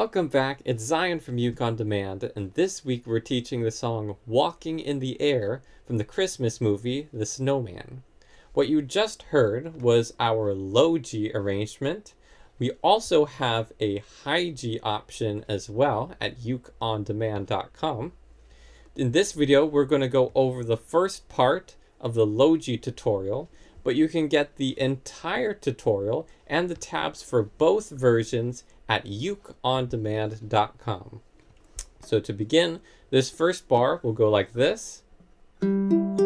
Welcome back, it's Zion from Uke on Demand, and this week we're teaching the song Walking in the Air from the Christmas movie, The Snowman. What you just heard was our low G arrangement. We also have a high G option as well at ukeondemand.com. In this video, we're going to go over the first part of the low G tutorial, but you can get the entire tutorial and the tabs for both versions at ukeondemand.com. So to begin, this first bar will go like this. And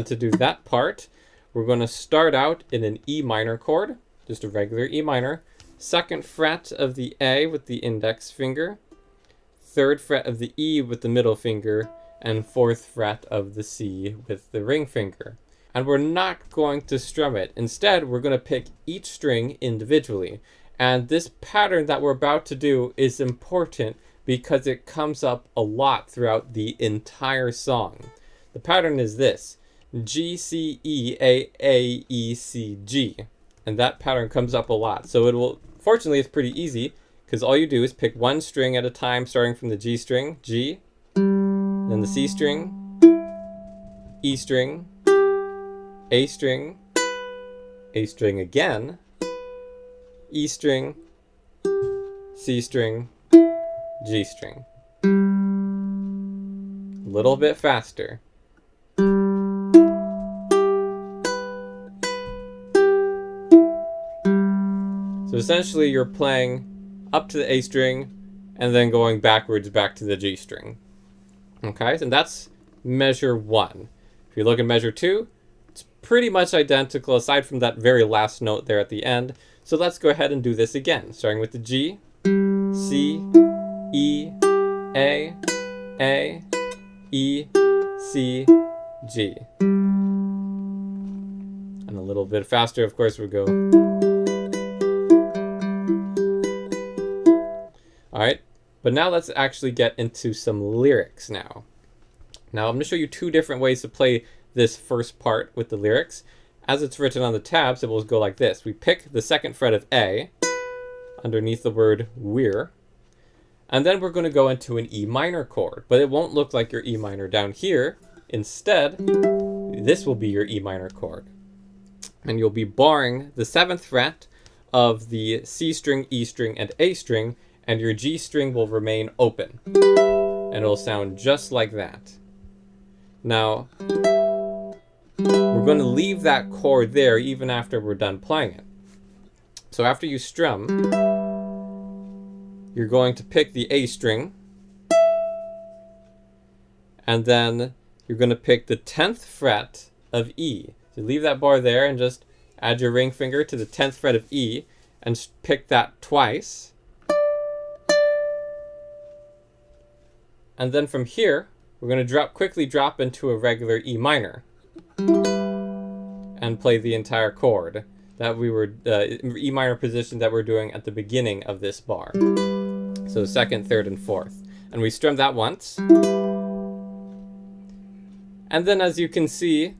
to do that part, we're going to start out in an E minor chord, just a regular E minor, second fret of the A with the index finger, third fret of the E with the middle finger, and fourth fret of the C with the ring finger. And we're not going to strum it. Instead, we're going to pick each string individually. And this pattern that we're about to do is important because it comes up a lot throughout the entire song. The pattern is this: G, C, E, A, E, C, G. And that pattern comes up a lot. So fortunately, it's pretty easy because all you do is pick one string at a time, starting from the G string, G, then the C string, E string, A string again, E string, C string, G string. A little bit faster. So essentially you're playing up to the A string and then going backwards back to the G string. Okay, and that's measure 1. If you look at measure 2, it's pretty much identical aside from that very last note there at the end. So let's go ahead and do this again, starting with the G, C, E, A, E, C, G. And a little bit faster, of course, we go. All right, but now let's actually get into some lyrics now. Now I'm going to show you two different ways to play this first part with the lyrics. As it's written on the tabs, it will go like this. We pick the second fret of A underneath the word we're, and then we're going to go into an E minor chord, but it won't look like your E minor down here. Instead, this will be your E minor chord. And you'll be barring the 7th fret of the C string, E string, and A string, and your G string will remain open. And it'll sound just like that. Now, we're going to leave that chord there even after we're done playing it. So after you strum, you're going to pick the A string, and then you're going to pick the 10th fret of E. So leave that bar there and just add your ring finger to the 10th fret of E and pick that twice. And then from here, we're going to quickly drop into a regular E minor and play the entire chord that we were, E minor position that we're doing at the beginning of this bar. So 2nd, 3rd, and 4th. And we strum that once. And then as you can see,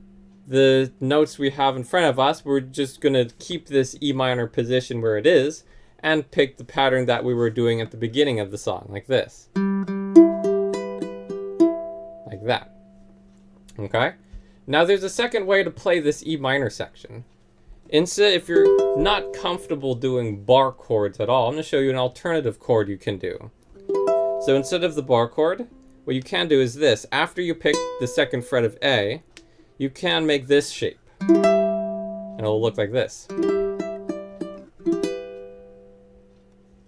the notes we have in front of us, we're just going to keep this E minor position where it is and pick the pattern that we were doing at the beginning of the song, like this. Like that. Okay? Now there's a second way to play this E minor section. Instead, if you're not comfortable doing bar chords at all, I'm going to show you an alternative chord you can do. So instead of the bar chord, what you can do is this. After you pick the 2nd fret of A, you can make this shape. And it'll look like this.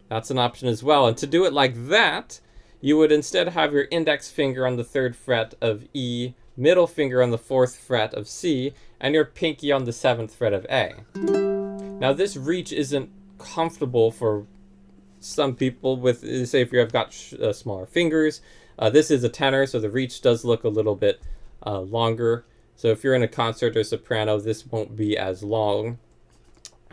That's an option as well. And to do it like that, you would instead have your index finger on the 3rd fret of E, middle finger on the 4th fret of C, and your pinky on the 7th fret of A. Now this reach isn't comfortable for some people with, say if you've got smaller fingers. This is a tenor, so the reach does look a little bit longer. So if you're in a concert or soprano, this won't be as long.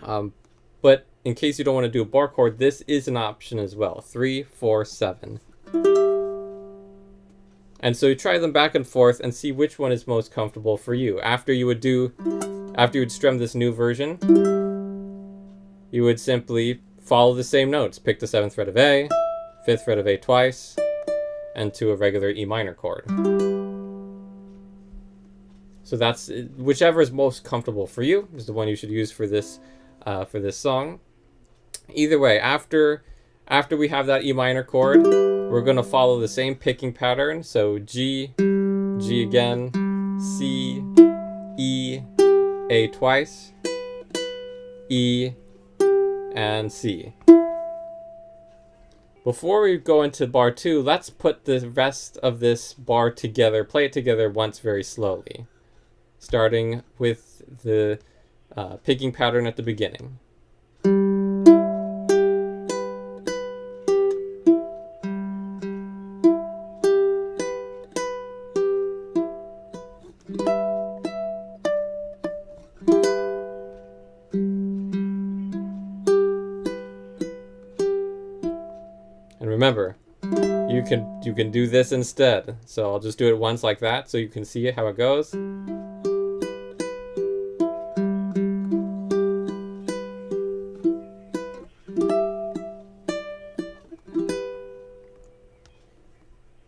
But in case you don't want to do a bar chord, this is an option as well. 3, 4, 7. And so you try them back and forth and see which one is most comfortable for you. After you would strum this new version, you would simply follow the same notes. Pick the 7th fret of A, 5th fret of A twice, and to a regular E minor chord. So that's whichever is most comfortable for you is the one you should use for this song. Either way, after we have that E minor chord, we're going to follow the same picking pattern. So G, G again, C, E, A twice, E, and C. Before we go into bar 2, let's put the rest of this bar together, play it together once very slowly, starting with the picking pattern at the beginning. And remember, you can do this instead. So I'll just do it once like that so you can see how it goes.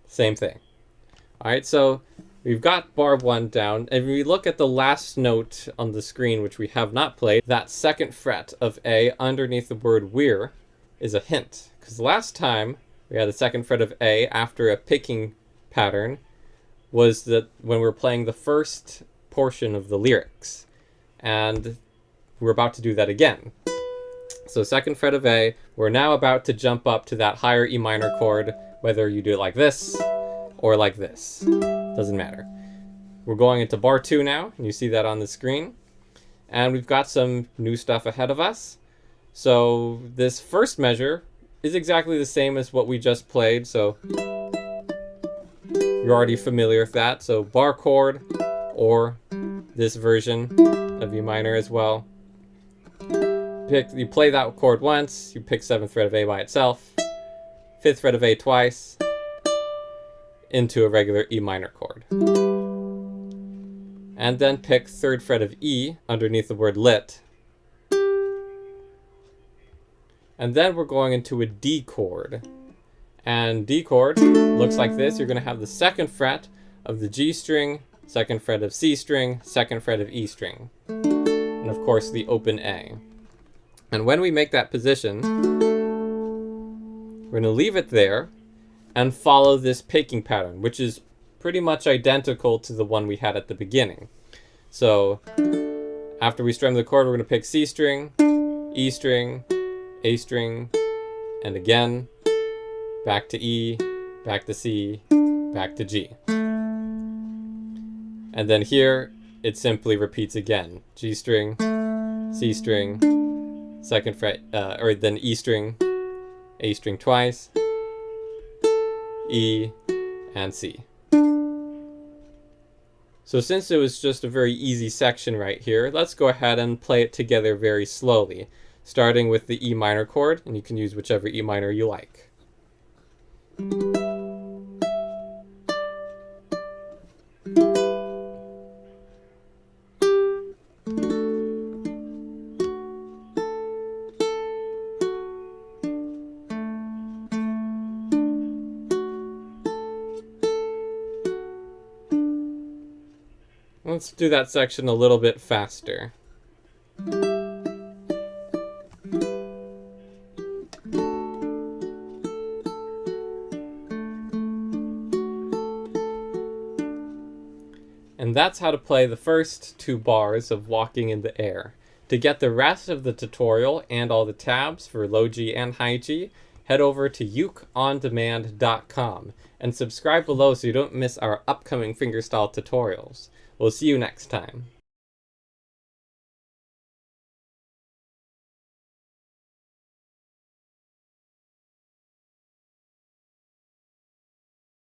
Same thing. Alright, so we've got bar 1 down, and if we look at the last note on the screen, which we have not played, that 2nd fret of A underneath the word we're is a hint. Because last time we had the 2nd fret of A after a picking pattern was that when we were playing the first portion of the lyrics. And we're about to do that again. So 2nd fret of A, we're now about to jump up to that higher E minor chord, whether you do it like this or like this. Doesn't matter. We're going into bar 2 now, and you see that on the screen. And we've got some new stuff ahead of us. So this first measure is exactly the same as what we just played, so you're already familiar with that. So bar chord, or this version of E minor as well. You play that chord once, you pick 7th fret of A by itself, 5th fret of A twice, into a regular E minor chord. And then pick 3rd fret of E underneath the word lit. And then we're going into a D chord. And D chord looks like this. You're going to have the 2nd fret of the G string, 2nd fret of C string, 2nd fret of E string. And of course the open A. And when we make that position, we're going to leave it there and follow this picking pattern, which is pretty much identical to the one we had at the beginning. So after we strum the chord, we're going to pick C string, E string, A string, and again, back to E, back to C, back to G. And then here, it simply repeats again. G string, C string, 2nd fret, or then E string, A string twice, E, and C. So since it was just a very easy section right here, let's go ahead and play it together very slowly, starting with the E minor chord, and you can use whichever E minor you like. Let's do that section a little bit faster. And that's how to play the first 2 bars of Walking in the Air. To get the rest of the tutorial and all the tabs for low G and high G, head over to ukeondemand.com and subscribe below so you don't miss our upcoming fingerstyle tutorials. We'll see you next time.